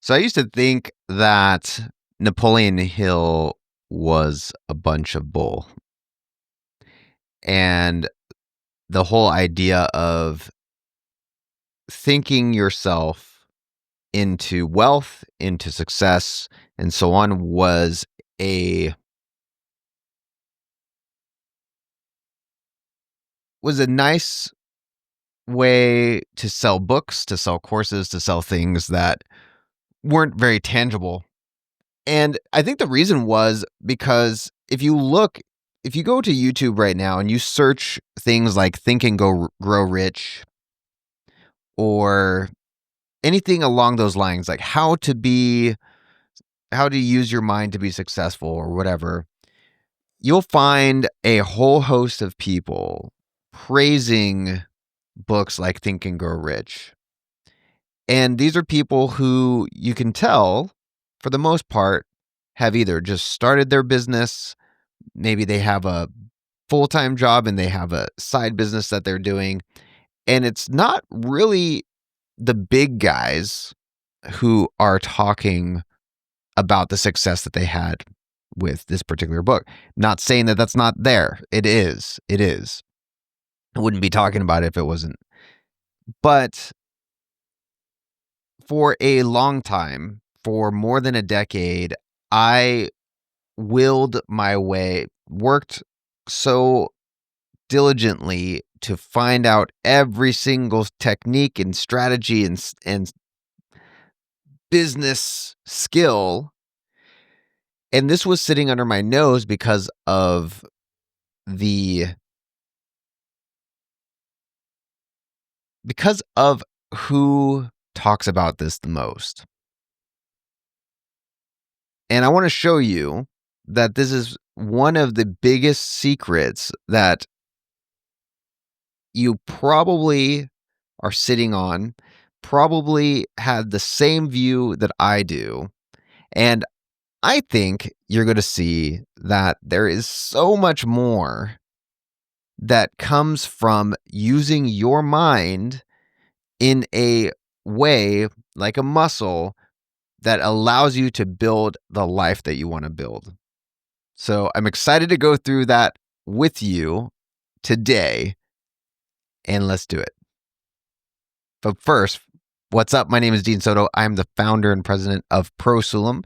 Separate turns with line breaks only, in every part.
So I used to think that Napoleon Hill was a bunch of bull. And the whole idea of thinking yourself into wealth, into success, and so on was a nice way to sell books, to sell courses, to sell things that weren't very tangible. And I think the reason was because if you go to YouTube right now and you search things like Think and Grow Rich or anything along those lines, like how to use your mind to be successful or whatever, you'll find a whole host of people praising books like Think and Grow Rich. And these are people who you can tell, for the most part, have either just started their business, maybe they have a full-time job and they have a side business that they're doing. And it's not really the big guys who are talking about the success that they had with this particular book. Not saying that that's not there. It is. It is. I wouldn't be talking about it if it wasn't. But for a long time, for more than a decade, I willed my way, worked so diligently to find out every single technique and strategy and business skill. And this was sitting under my nose because of who talks about this the most. And I want to show you that this is one of the biggest secrets that you probably are sitting on, probably had the same view that I do. And I think you're going to see that there is so much more that comes from using your mind in a way like a muscle that allows you to build the life that you want to build. So I'm excited to go through that with you today, and let's do it. But first, what's up? My name is Dean Soto. I'm the founder and president of ProSulum.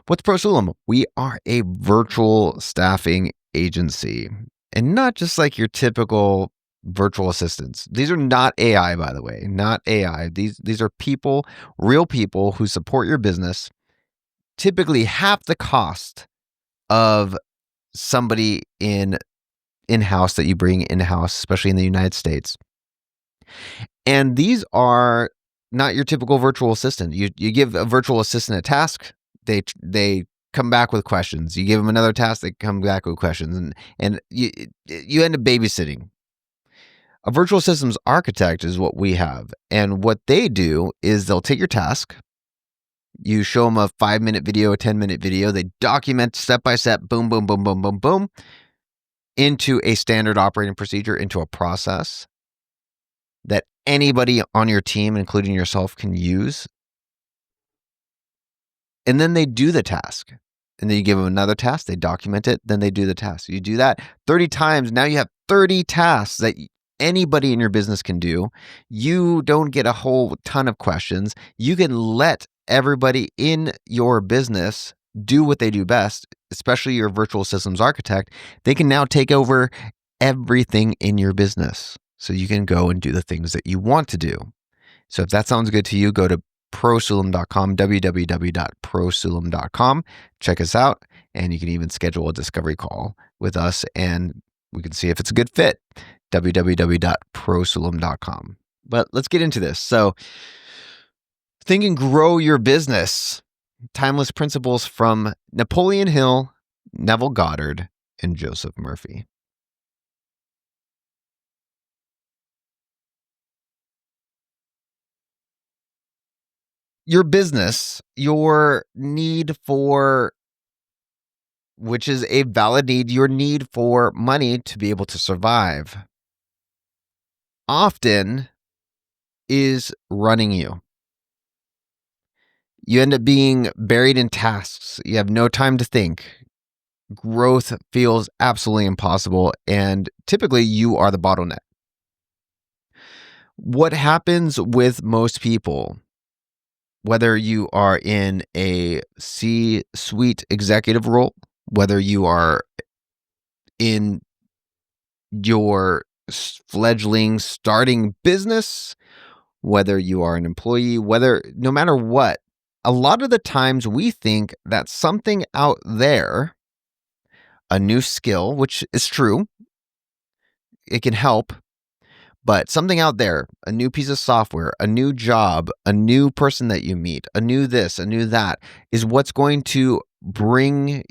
What's ProSulum? We are a virtual staffing agency, and not just like your typical virtual assistants. These are not AI, by the way, not AI. These are people, real people who support your business, typically half the cost of somebody in-house that you bring in-house, especially in the United States. And these are not your typical virtual assistant. You give a virtual assistant a task, they come back with questions. You give them another task, they come back with questions, and you end up babysitting. A virtual systems architect is what we have. And what they do is they'll take your task, you show them a 5-minute video, a 10-minute video, they document step by step, boom, boom, boom, boom, boom, boom, into a standard operating procedure, into a process that anybody on your team, including yourself, can use. And then they do the task. And then you give them another task, they document it, then they do the task. You do that 30 times. Now you have 30 tasks that anybody in your business can do. You don't get a whole ton of questions. You can let everybody in your business do what they do best, especially your virtual systems architect. They can now take over everything in your business. So you can go and do the things that you want to do. So if that sounds good to you, go to prosulum.com, www.prosulum.com. Check us out, and you can even schedule a discovery call with us, and we can see if it's a good fit. www.prosulum.com. But let's get into this. So think and grow your business. Timeless principles from Napoleon Hill, Neville Goddard, and Joseph Murphy. Your business, your need for, which is a valid need, your need for money to be able to survive, often is running you. You end up being buried in tasks. You have no time to think. Growth feels absolutely impossible, and typically you are the bottleneck. What happens with most people, whether you are in a C-suite executive role, whether you are in your fledgling starting business, whether you are an employee, no matter what, a lot of the times we think that something out there, a new skill, which is true, it can help, but something out there, a new piece of software, a new job, a new person that you meet, a new this, a new that, is what's going to bring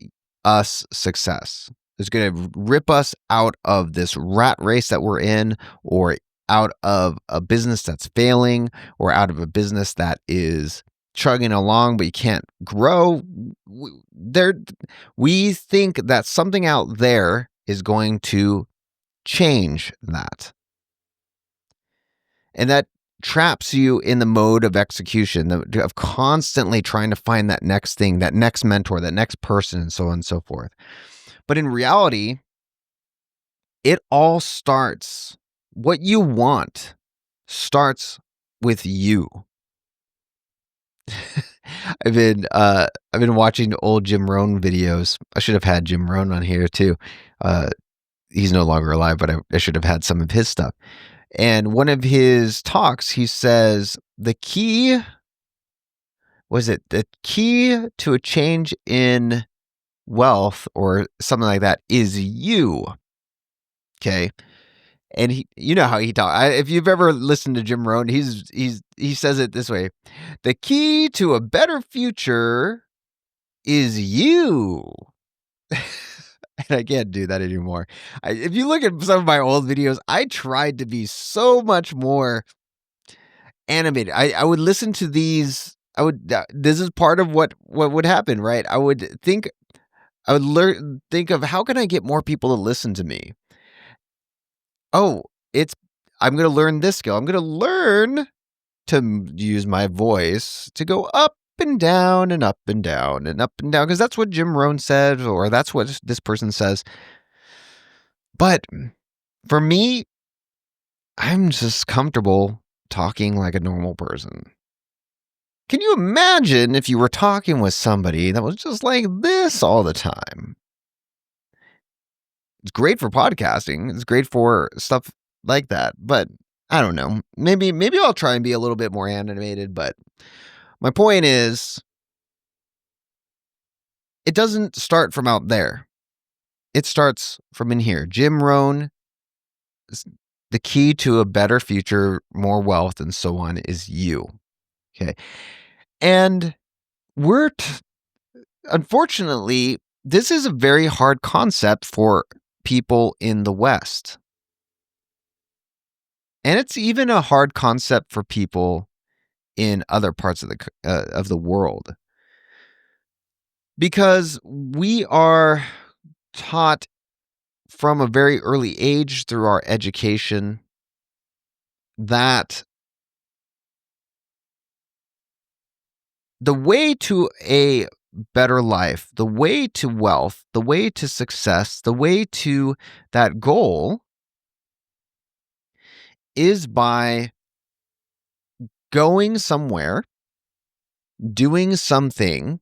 us success. It's going to rip us out of this rat race that we're in, or out of a business that's failing, or out of a business that is chugging along but you can't grow. We think that something out there is going to change that. And that traps you in the mode of execution, of constantly trying to find that next thing, that next mentor, that next person, and so on and so forth. But in reality, it all starts, what you want starts with you. I've been watching old Jim Rohn videos. I should have had Jim Rohn on here too. He's no longer alive, but I should have had some of his stuff. And one of his talks, he says, the key to a change in wealth or something like that is you. Okay. And you know how he talks. If you've ever listened to Jim Rohn, he says it this way: the key to a better future is you. And I can't do that anymore. If you look at some of my old videos, I tried to be so much more animated. I would listen to these. This is part of what would happen, right? I would think of how can I get more people to listen to me? Oh, I'm going to learn this skill. I'm going to learn to use my voice to go up and down and up and down and up and down, because that's what Jim Rohn said, or that's what this person says. But for me, I'm just comfortable talking like a normal person. Can you imagine if you were talking with somebody that was just like this all the time? It's great for podcasting. It's great for stuff like that. But I don't know. Maybe I'll try and be a little bit more animated. But my point is, it doesn't start from out there. It starts from in here. Jim Rohn, the key to a better future, more wealth, and so on is you. Okay. And unfortunately, this is a very hard concept for people in the West. And it's even a hard concept for people in other parts of the world. Because we are taught from a very early age through our education that the way to a better life, the way to wealth, the way to success, the way to that goal is by going somewhere, doing something,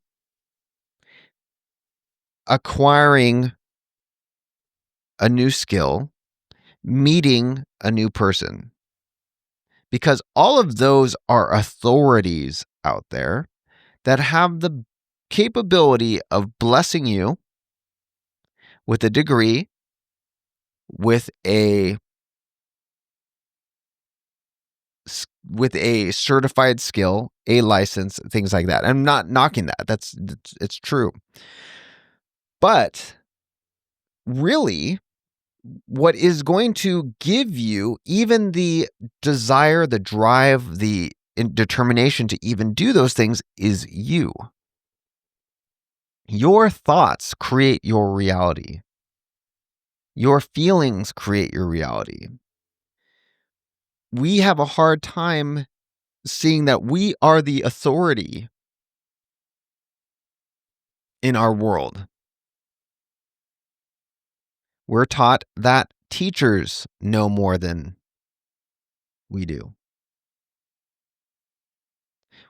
acquiring a new skill, meeting a new person. Because all of those are authorities out there that have the capability of blessing you with a degree, with a certified skill, a license, things like that. I'm not knocking that. It's true. But really, what is going to give you even the desire, the drive, the determination to even do those things is you. Your thoughts create your reality. Your feelings create your reality. We have a hard time seeing that we are the authority in our world. We're taught that teachers know more than we do.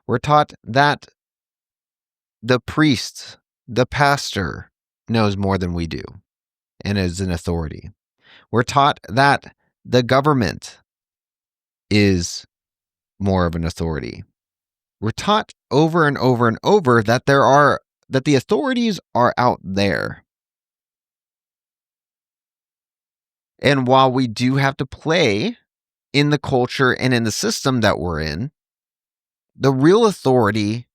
We're taught that the priest, the pastor, knows more than we do and is an authority. We're taught that the government is more of an authority. We're taught over and over and over that the authorities are out there. And while we do have to play in the culture and in the system that we're in, the real authority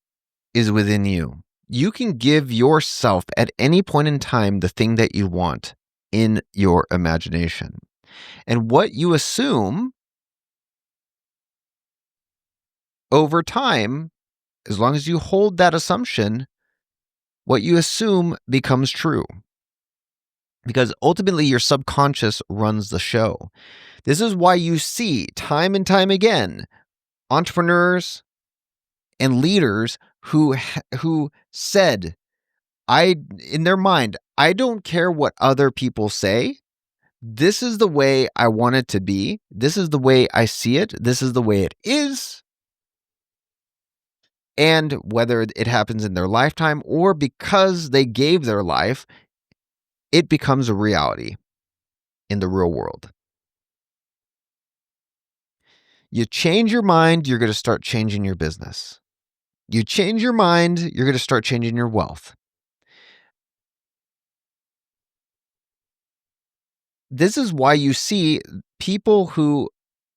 is within you. You can give yourself at any point in time the thing that you want in your imagination. And what you assume over time, as long as you hold that assumption, what you assume becomes true. Because ultimately, your subconscious runs the show. This is why you see time and time again entrepreneurs and leaders who said, in their mind, I don't care what other people say. This is the way I want it to be. This is the way I see it. This is the way it is. And whether it happens in their lifetime or because they gave their life, it becomes a reality in the real world. You change your mind, you're going to start changing your business. You change your mind, you're going to start changing your wealth. This is why you see people who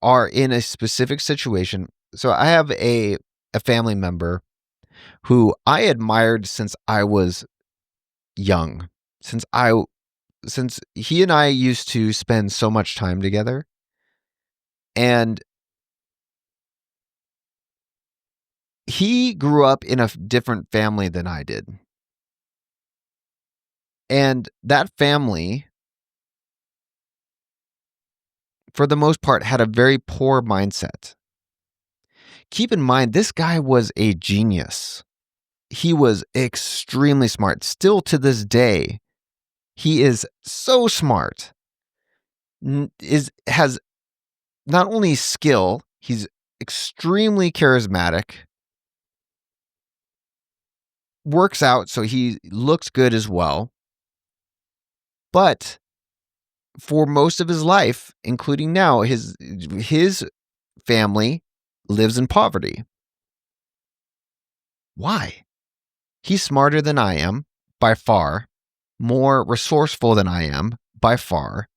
are in a specific situation. So I have a family member who I admired since I was young, since he and I used to spend so much time together. And he grew up in a different family than I did. And that family, for the most part, had a very poor mindset. Keep in mind, this guy was a genius. He was extremely smart. Still to this day, he is so smart. Has not only skill, he's extremely charismatic. Works out, so he looks good as well. But for most of his life, including now, his family lives in poverty. Why? He's smarter than I am, by far. More resourceful than I am, by far.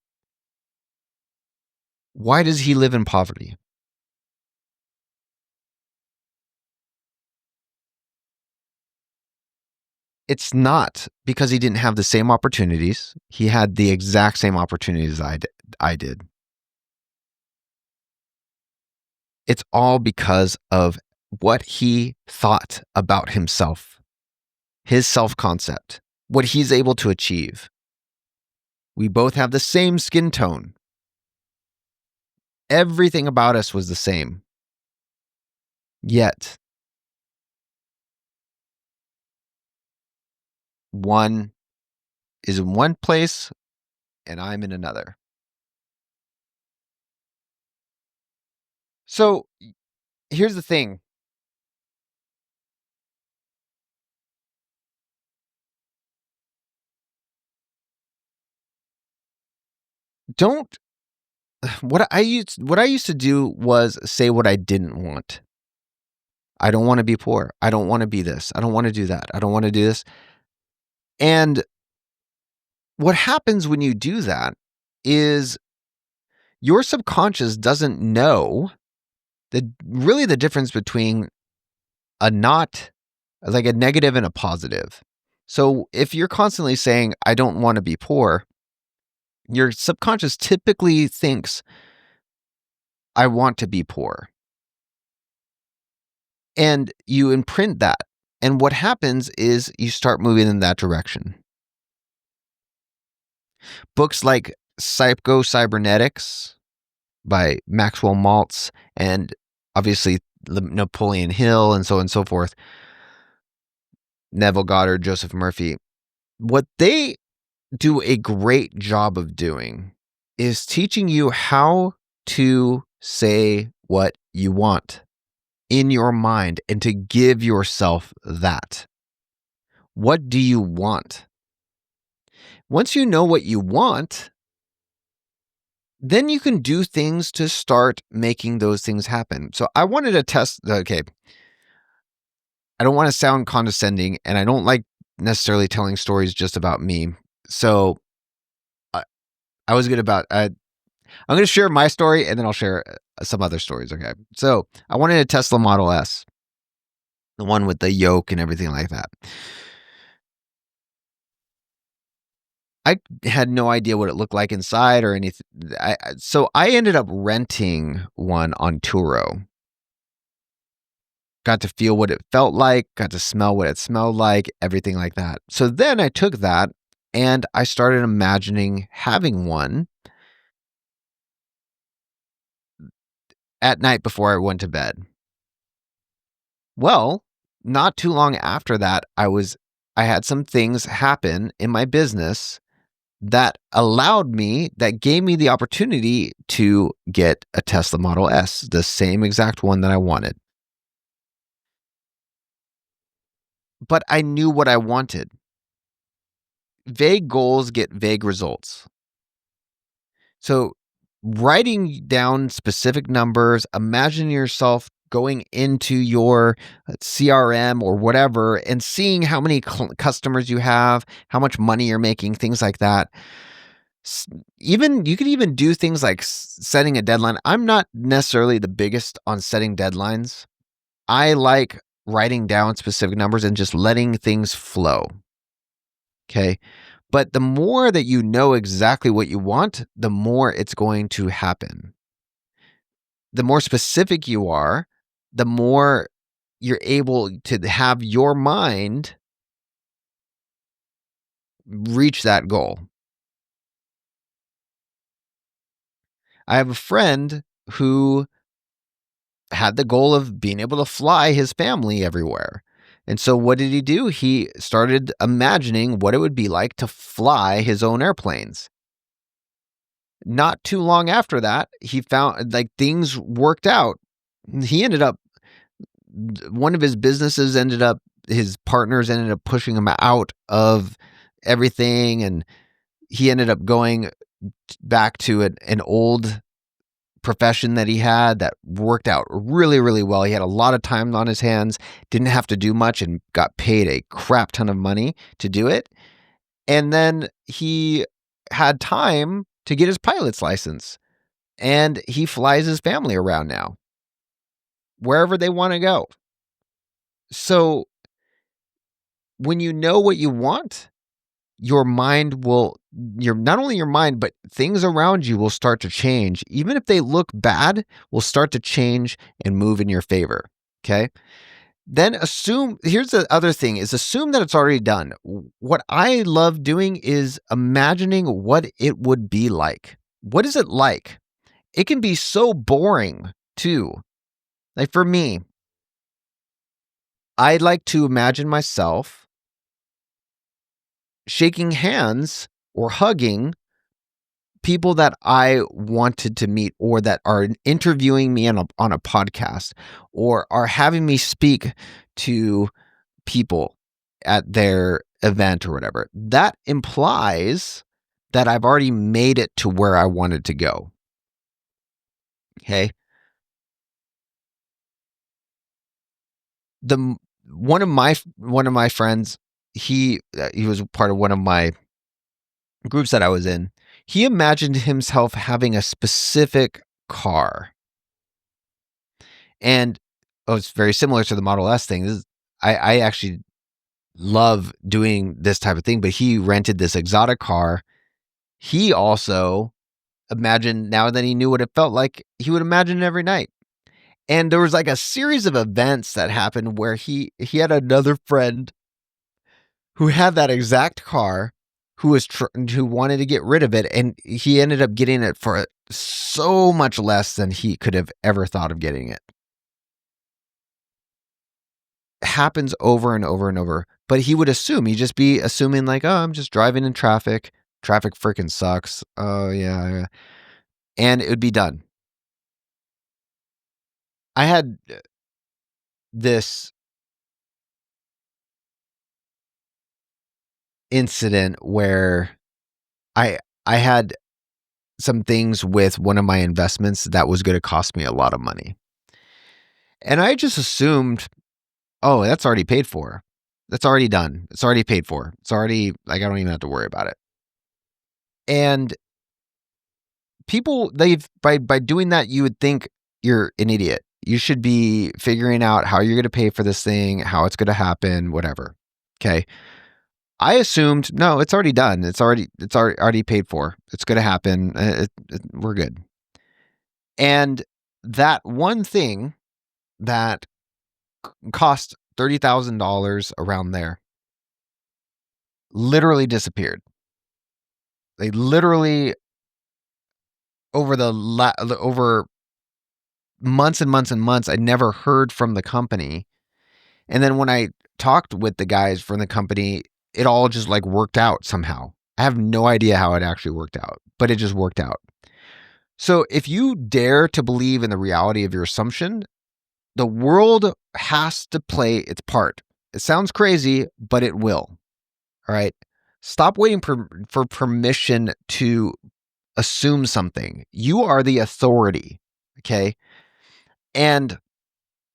Why does he live in poverty? It's not because he didn't have the same opportunities. He had the exact same opportunities I did. It's all because of what he thought about himself, his self-concept, what he's able to achieve. We both have the same skin tone. Everything about us was the same. Yet, one is in one place and I'm in another. So here's the thing. What I used to do was say what I didn't want. I don't want to be poor. I don't want to be this. I don't want to do that. I don't want to do this. And what happens when you do that is your subconscious doesn't know the difference between a negative and a positive. So if you're constantly saying, I don't want to be poor, your subconscious typically thinks, I want to be poor. And you imprint that. And what happens is you start moving in that direction. Books like Psycho-Cybernetics by Maxwell Maltz and obviously Napoleon Hill and so on and so forth. Neville Goddard, Joseph Murphy, what they do a great job of doing is teaching you how to say what you want in your mind and to give yourself that. What do you want? Once you know what you want, then you can do things to start making those things happen. So I wanted to test, okay, I don't want to sound condescending and I don't like necessarily telling stories just about me. So I, I was good about, I'm going to share my story and then I'll share some other stories. Okay. So I wanted a Tesla Model S, the one with the yoke and everything like that. I had no idea what it looked like inside or anything. So I ended up renting one on Turo. Got to feel what it felt like, got to smell what it smelled like, everything like that. So then I took that and I started imagining having one at night before I went to bed. Well, not too long after that, I had some things happen in my business that gave me the opportunity to get a Tesla Model S, the same exact one that I wanted. But I knew what I wanted. Vague goals get vague results. So writing down specific numbers, imagine yourself going into your CRM or whatever and seeing how many customers you have, how much money you're making, things like that. Even you could even do things like setting a deadline. I'm not necessarily the biggest on setting deadlines. I like writing down specific numbers and just letting things flow. Okay. But the more that you know exactly what you want, the more it's going to happen. The more specific you are, the more you're able to have your mind reach that goal. I have a friend who had the goal of being able to fly his family everywhere. And so what did he do? He started imagining what it would be like to fly his own airplanes. Not too long after that, he found like things worked out. He ended up, one of his businesses his partners ended up pushing him out of everything. And he ended up going back to an old profession that he had that worked out really, really well. He had a lot of time on his hands, didn't have to do much, and got paid a crap ton of money to do it. And then he had time to get his pilot's license. And he flies his family around now, wherever they want to go. So when you know what you want, your mind will, not only your mind, but things around you will start to change. Even if they look bad, will start to change and move in your favor. Okay. Then here's the other thing is assume that it's already done. What I love doing is imagining what it would be like. What is it like? It can be so boring too. Like for me, I like to imagine myself shaking hands or hugging people that I wanted to meet or that are interviewing me on a podcast or are having me speak to people at their event or whatever. That implies that I've already made it to where I wanted to go. Okay. One of my friends, he was part of one of my groups that I was in. He imagined himself having a specific car. And it's very similar to the Model S thing. I actually love doing this type of thing, but he rented this exotic car. He also imagined, now that he knew what it felt like, he would imagine it every night. And there was like a series of events that happened where he had another friend who had that exact car who wanted to get rid of it, and he ended up getting it for so much less than he could have ever thought of getting it. Happens over and over and over. But he would assume, he'd just be assuming like, oh, I'm just driving in traffic. Traffic freaking sucks. Oh, yeah. And it would be done. I had this incident where I I had some things with one of my investments that was going to cost me a lot of money. And I just assumed, oh, that's already paid for. That's already done. It's already paid for. It's already like I don't even have to worry about it. And people they've by doing that, you would think you're an idiot. You should be figuring out how you're going to pay for this thing, how it's going to happen, whatever. Okay. I assumed, no, it's already done. It's already paid for. It's going to happen. We're good. And that one thing that cost $30,000 around there literally disappeared. They literally over months and months and months, I never heard from the company. And then when I talked with the guys from the company, it all just like worked out somehow. I have no idea how it actually worked out, but it just worked out. So if you dare to believe in the reality of your assumption, the world has to play its part. It sounds crazy, but it will. All right. Stop waiting for permission to assume something. You are the authority. Okay. And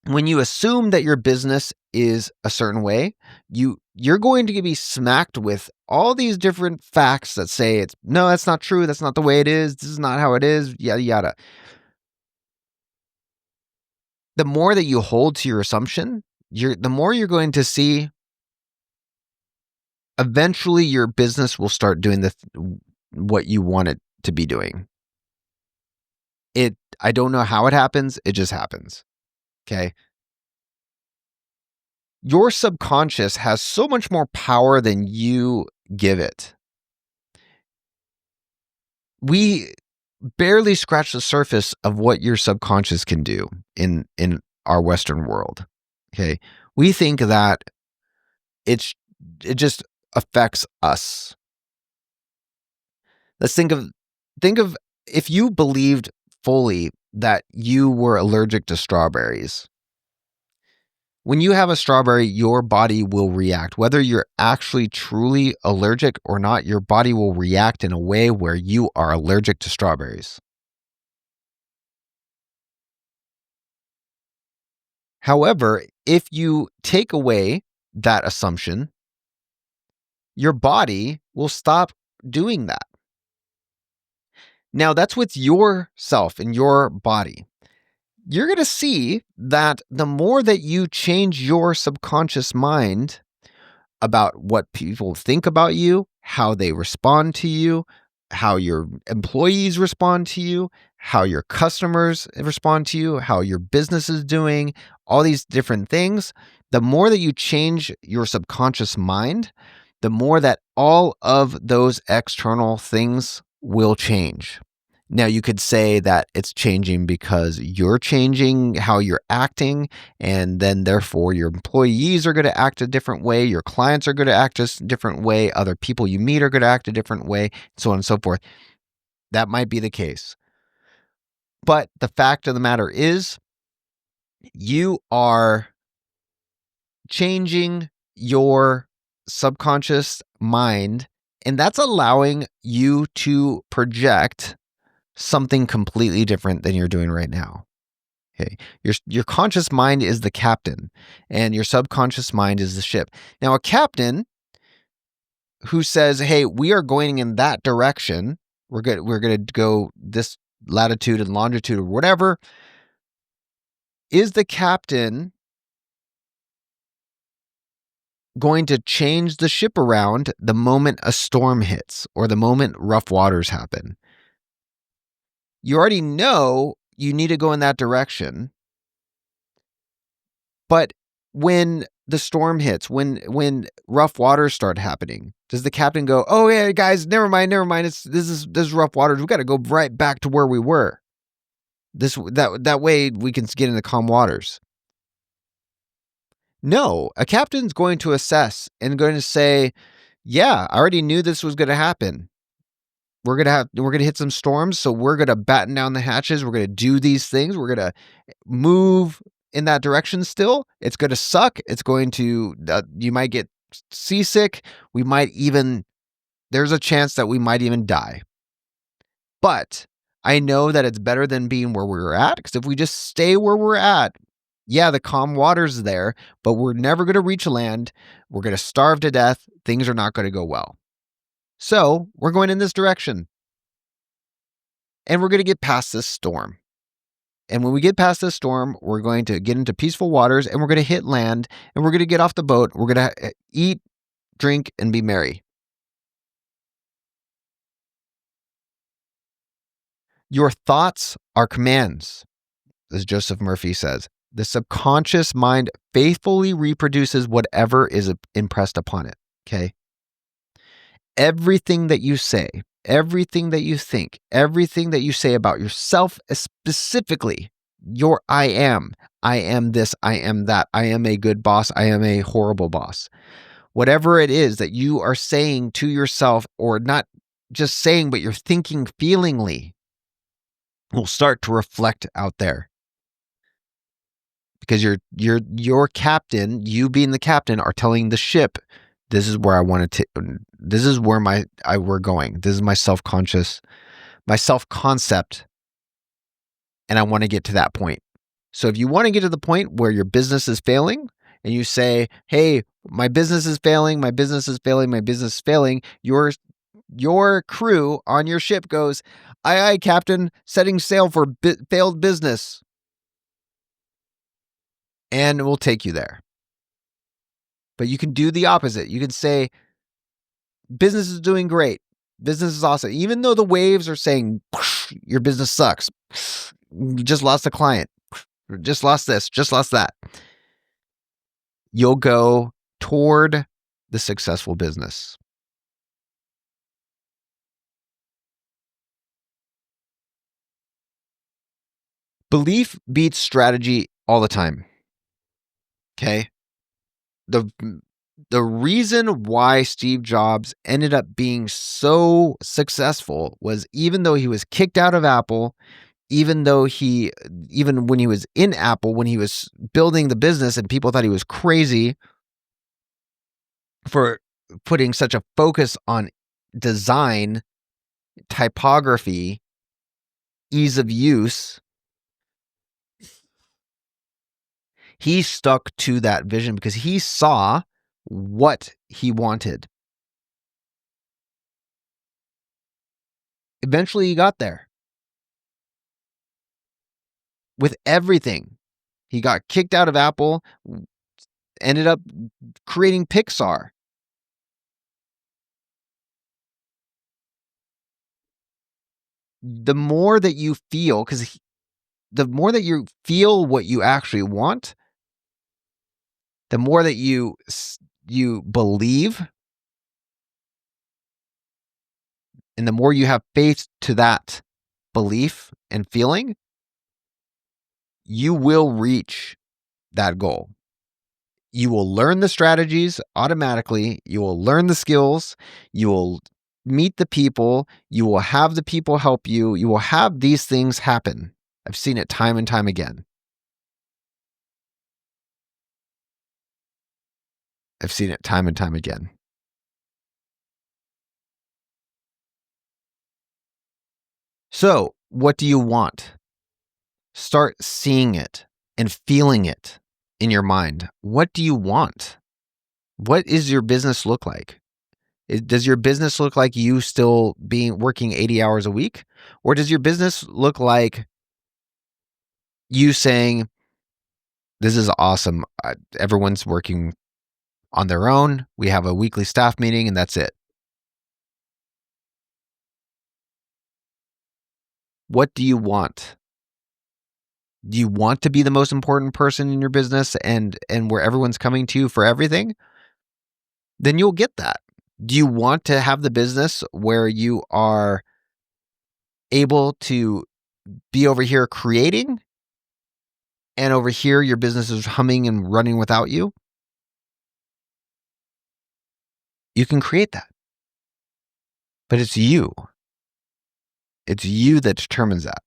when you assume that your business is a certain way, you're going to be smacked with all these different facts that say it's no, that's not true. That's not the way it is. This is not how it is. Yada yada. The more that you hold to your assumption, the more you're going to see. Eventually, your business will start doing what you want it to be doing. I don't know how it happens. It just happens. Okay. Your subconscious has so much more power than you give it. We barely scratch the surface of what your subconscious can do in our Western world. Okay. We think that it just affects us. Let's think of if you believed fully that you were allergic to strawberries. When you have a strawberry, your body will react. Whether you're actually truly allergic or not, your body will react in a way where you are allergic to strawberries. However, if you take away that assumption, your body will stop doing that. Now, that's with yourself and your body. You're going to see that the more that you change your subconscious mind about what people think about you, how they respond to you, how your employees respond to you, how your customers respond to you, how your business is doing, all these different things, the more that you change your subconscious mind, the more that all of those external things will change. Now, you could say that it's changing because you're changing how you're acting, and then therefore your employees are going to act a different way, your clients are going to act a different way, other people you meet are going to act a different way, so on and so forth. That might be the case. But the fact of the matter is, you are changing your subconscious mind, and that's allowing you to project something completely different than you're doing right now. Okay. Your conscious mind is the captain and your subconscious mind is the ship. Now, a captain who says, "Hey, we are going in that direction. We're going to go this latitude and longitude or whatever," is the captain going to change the ship around the moment a storm hits or the moment rough waters happen? You already know you need to go in that direction. But when the storm hits, when rough waters start happening, does the captain go, "Oh yeah, guys, never mind. This is rough waters. We got to go right back to where we were. That way we can get into calm waters." No, a captain's going to assess and going to say, yeah, I already knew this was going to happen. We're going to hit some storms, so we're going to batten down the hatches. We're going to do these things. We're going to move in that direction still. It's going to suck. It's going to you might get seasick. There's a chance that we might even die. But I know that it's better than being where we're at, because if we just stay where we're at, yeah, the calm water's there, but we're never going to reach land. We're going to starve to death. Things are not going to go well. So we're going in this direction. And we're going to get past this storm. And when we get past this storm, we're going to get into peaceful waters, and we're going to hit land, and we're going to get off the boat. We're going to eat, drink, and be merry. Your thoughts are commands, as Joseph Murphy says. The subconscious mind faithfully reproduces whatever is impressed upon it. Okay? Everything that you say, everything that you think, everything that you say about yourself, specifically, your I am this, I am that, I am a good boss, I am a horrible boss. Whatever it is that you are saying to yourself, or not just saying, but you're thinking feelingly, will start to reflect out there. Because your captain, you being the captain, are telling the ship, this is where I want to, this is where we're going. This is my self-concept, and I want to get to that point. So if you want to get to the point where your business is failing, and you say, hey, my business is failing, my business is failing, my business is failing, your crew on your ship goes, aye, aye, captain, setting sail for failed business. And we'll take you there. But you can do the opposite. You can say, business is doing great. Business is awesome. Even though the waves are saying, your business sucks. You just lost a client. Just lost this. Just lost that. You'll go toward the successful business. Belief beats strategy all the time. Okay? The reason why Steve Jobs ended up being so successful was, even though he was kicked out of Apple, even when he was in Apple, when he was building the business and people thought he was crazy for putting such a focus on design, typography, ease of use, he stuck to that vision because he saw what he wanted. Eventually, he got there. With everything. He got kicked out of Apple, ended up creating Pixar. The more that you feel, the more that you feel what you actually want, the more that you believe, and the more you have faith to that belief and feeling, you will reach that goal. You will learn the strategies automatically. You will learn the skills. You will meet the people. You will have the people help you. You will have these things happen. I've seen it time and time again. I've seen it time and time again. So, what do you want? Start seeing it and feeling it in your mind. What do you want? What is your business look like? Does your business look like you still working 80 hours a week? Or does your business look like you saying, this is awesome. Everyone's working on their own. We have a weekly staff meeting and that's it. What do you want? Do you want to be the most important person in your business and where everyone's coming to you for everything? Then you'll get that. Do you want to have the business where you are able to be over here creating, and over here your business is humming and running without you? You can create that. But it's you. It's you that determines that.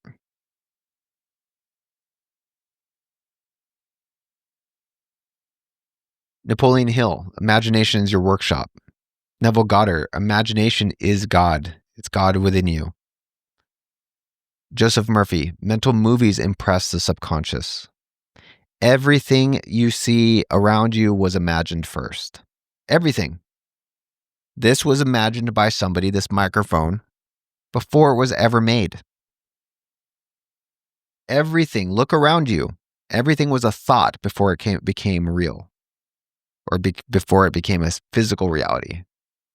Napoleon Hill, imagination is your workshop. Neville Goddard, imagination is God. It's God within you. Joseph Murphy, mental movies impress the subconscious. Everything you see around you was imagined first. Everything. This was imagined by somebody, this microphone, before it was ever made. Everything, look around you. Everything was a thought before it became real, or before it became a physical reality.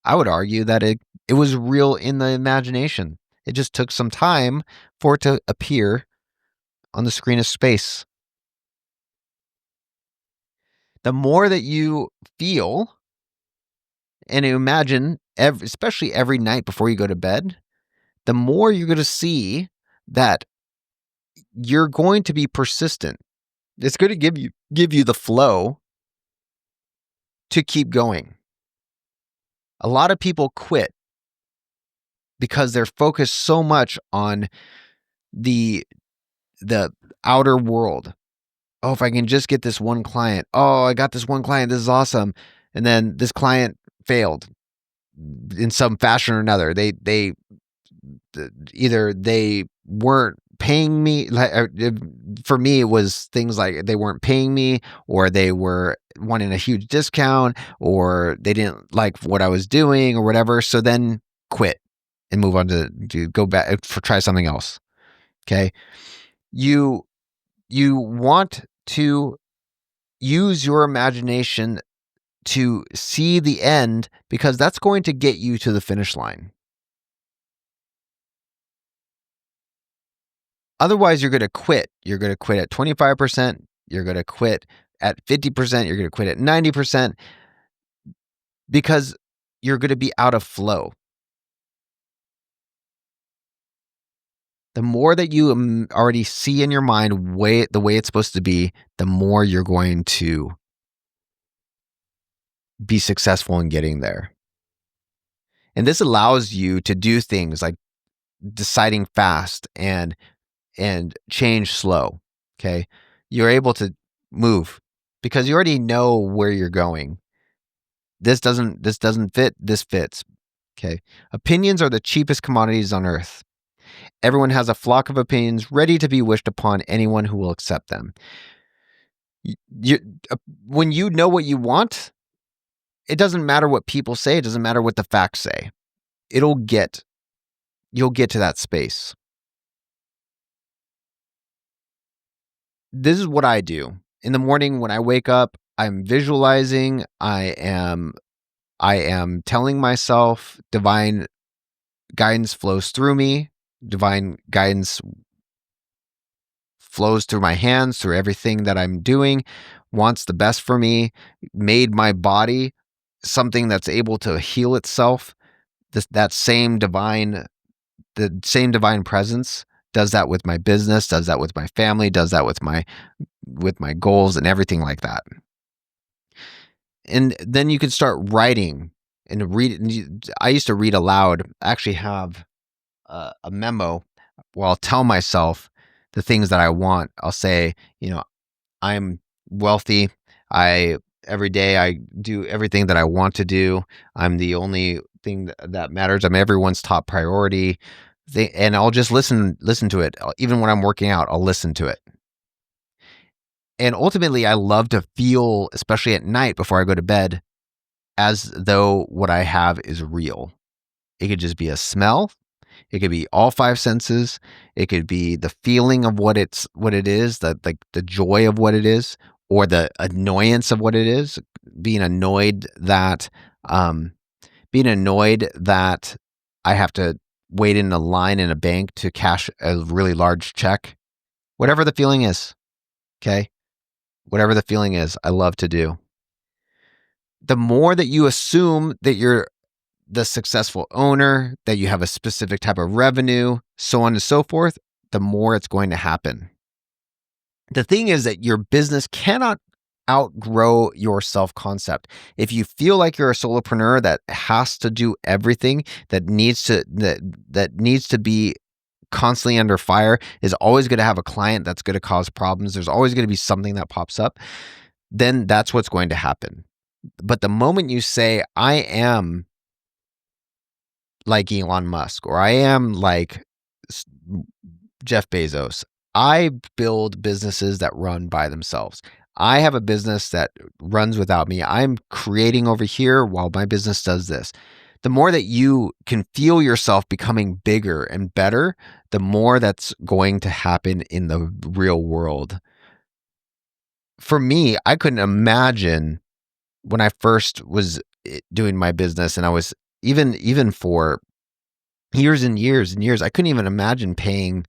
I would argue that it was real in the imagination. It just took some time for it to appear on the screen of space. The more that you feel and imagine, especially every night before you go to bed, the more you're going to see that you're going to be persistent. It's going to give you the flow to keep going. A lot of people quit because they're focused so much on the outer world. Oh, if I can just get this one client. Oh, I got this one client. This is awesome. And then this client failed in some fashion or another. They either they weren't paying me. For me, it was things like they weren't paying me, or they were wanting a huge discount, or they didn't like what I was doing or whatever. So then quit and move on to go back try something else. Okay. You want to use your imagination to see the end, because that's going to get you to the finish line. Otherwise, you're going to quit. You're going to quit at 25%. You're going to quit at 50%. You're going to quit at 90%, because you're going to be out of flow. The more that you already see in your mind the way it's supposed to be, the more you're going to be successful in getting there. And this allows you to do things like deciding fast and change slow. Okay. You're able to move because you already know where you're going. This doesn't fit. This fits. Okay. Opinions are the cheapest commodities on earth. Everyone has a flock of opinions ready to be wished upon anyone who will accept them. When you know what you want, it doesn't matter what people say. It doesn't matter what the facts say. You'll get to that space. This is what I do. In the morning when I wake up, I'm visualizing. I am telling myself divine guidance flows through me. Divine guidance flows through my hands, through everything that I'm doing, wants the best for me, made my body something that's able to heal itself. The same divine presence does that with my business, does that with my family, does that with my goals and everything like that. And then you can start writing and read. I used to read aloud. I actually have a memo where I'll tell myself the things that I want. I'll say, I'm wealthy. Every day I do everything that I want to do. I'm the only thing that matters. I'm everyone's top priority. And I'll just listen to it. Even when I'm working out, I'll listen to it. And ultimately, I love to feel, especially at night before I go to bed, as though what I have is real. It could just be a smell. It could be all five senses. It could be the feeling of what it is, the joy of what it is, or the annoyance of what it is. Being annoyed that I have to wait in a line in a bank to cash a really large check. Whatever the feeling is, okay? Whatever the feeling is, I love to do. The more that you assume that you're the successful owner, that you have a specific type of revenue, so on and so forth, the more it's going to happen. The thing is that your business cannot outgrow your self-concept. If you feel like you're a solopreneur that has to do everything, that needs to be constantly under fire, is always going to have a client that's going to cause problems, there's always going to be something that pops up, then that's what's going to happen. But the moment you say, I am like Elon Musk, or I am like Jeff Bezos, I build businesses that run by themselves. I have a business that runs without me. I'm creating over here while my business does this. The more that you can feel yourself becoming bigger and better, the more that's going to happen in the real world. For me, I couldn't imagine when I first was doing my business, and I was even for years and years and years, I couldn't even imagine paying,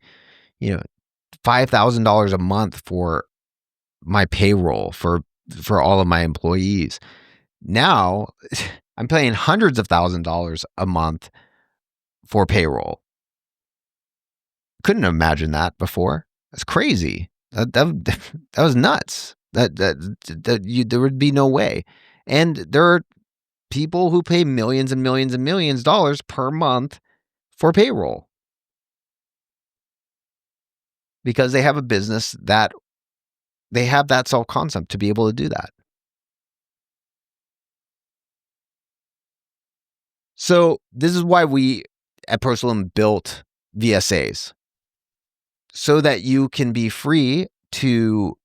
$5,000 a month for my payroll for all of my employees. Now I'm paying hundreds of $1,000s a month for payroll. Couldn't imagine that before. That's crazy. That was nuts. There would be no way. And there are people who pay millions and millions and millions of dollars per month for payroll because they have a business that they have that self-concept to be able to do that. So this is why we at ProSlim built VSAs, so that you can be free to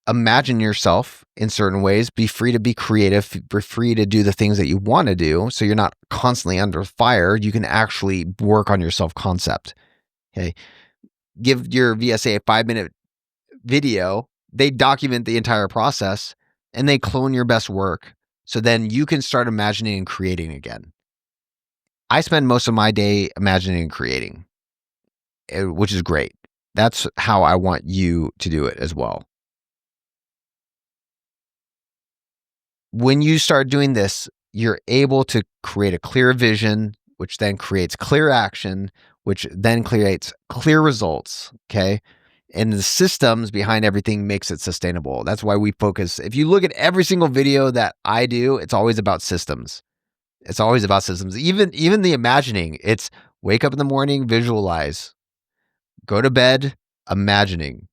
imagine yourself in certain ways, be free to be creative, be free to do the things that you want to do. So you're not constantly under fire. You can actually work on your self-concept. Okay. Give your VSA a 5-minute video. They document the entire process and they clone your best work. So then you can start imagining and creating again. I spend most of my day imagining and creating, which is great. That's how I want you to do it as well. When you start doing this, you're able to create a clear vision, which then creates clear action, which then creates clear results. Okay. And the systems behind everything makes it sustainable. That's why we focus. If you look at every single video that I do, it's always about systems. It's always about systems. Even the imagining, it's wake up in the morning, visualize, go to bed, imagining.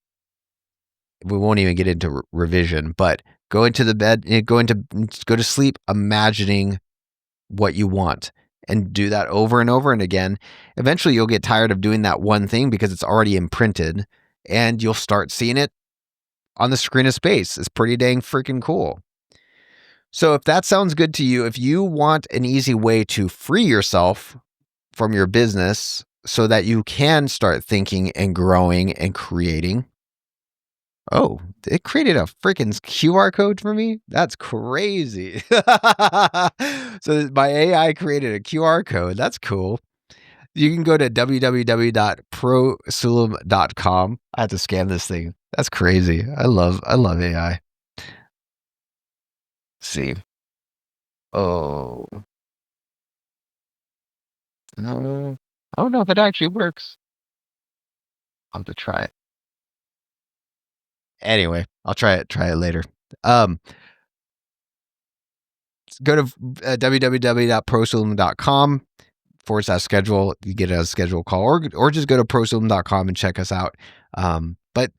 We won't even get into revision, but go into the bed, go to sleep, imagining what you want, and do that over and over and again. Eventually you'll get tired of doing that one thing because it's already imprinted, and you'll start seeing it on the screen of space. It's pretty dang freaking cool. So if that sounds good to you, if you want an easy way to free yourself from your business so that you can start thinking and growing and creating. Oh, it created a freaking QR code for me? That's crazy. So my AI created a QR code. That's cool. You can go to www.prosulam.com. I have to scan this thing. That's crazy. I love AI. Let's see. Oh. No. I don't know if it actually works. I'll have to try it. Anyway, I'll try it later. Go to www.prosulam.com/schedule. You get a schedule call, or just go to prosulam.com and check us out. But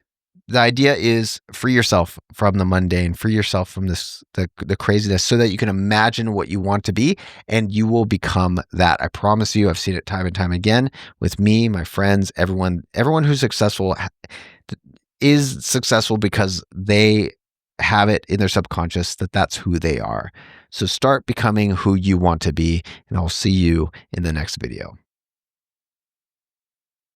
the idea is free yourself from the mundane, free yourself from the craziness, so that you can imagine what you want to be, and you will become that. I promise you. I've seen it time and time again with me, my friends, everyone who's successful is successful because they have it in their subconscious that that's who they are. So start becoming who you want to be, and I'll see you in the next video.